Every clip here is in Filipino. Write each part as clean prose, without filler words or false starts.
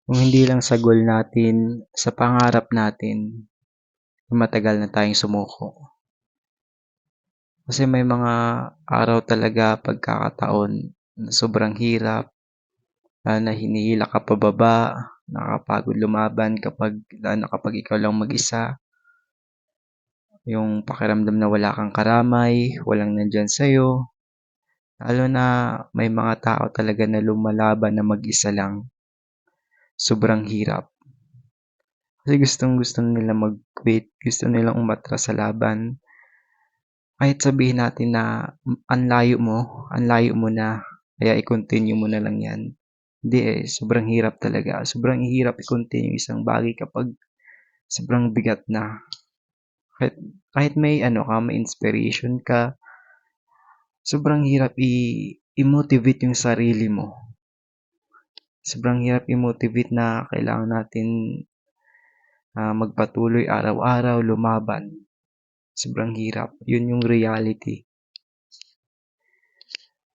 Kung hindi lang sa goal natin, sa pangarap natin, matagal na tayong sumuko. Kasi may mga araw talaga, pagkakataon na sobrang hirap, na hinihila ka pababa, nakakapagod lumaban lalo na kapag ikaw lang mag-isa. Yung pakiramdam na wala kang karamay, walang nandiyan sa'yo. Lalo na may mga tao talaga na lumalaban na mag-isa lang. Sobrang hirap. Kasi gustong-gusto nila mag-quit, gusto nilang umatras sa laban. Kahit sabihin natin na ang layo mo na, kaya i-continue mo na lang 'yan. Hindi, sobrang hirap talaga. Sobrang hirap i-continue yung isang bagay kapag sobrang bigat na. Kahit kahit may ano ka, may inspiration ka, sobrang hirap i-motivate yung sarili mo. Sobrang hirap i-motivate na kailangan natin, magpatuloy araw-araw, lumaban. Sobrang hirap, yun yung reality.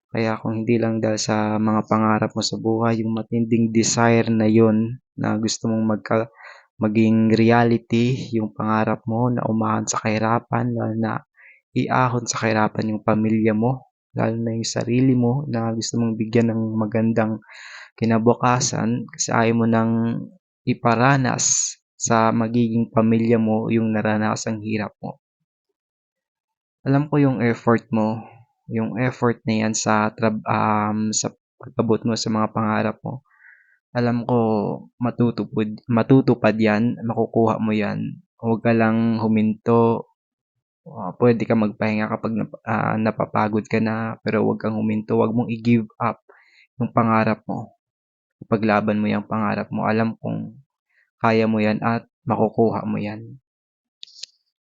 Kaya kung hindi lang dahil sa mga pangarap mo sa buhay, yung matinding desire na yun na gusto mong maging reality, yung pangarap mo na umahan sa kahirapan, lalo na iahon sa kahirapan yung pamilya mo, lalo na yung sarili mo na gusto mong bigyan ng magandang kinabukasan kasi ayaw mo nang iparanas sa magiging pamilya mo yung naranasang hirap mo. Alam ko yung effort na yan sa pag-abot mo sa mga pangarap mo. Alam ko matutupad yan, makukuha mo yan. Huwag ka lang huminto. Pwede ka magpahinga kapag napapagod ka na, pero huwag kang huminto. Huwag mong i-give up yung pangarap mo. Ipaglaban mo yung pangarap mo. Alam kong kaya mo yan at makukuha mo yan.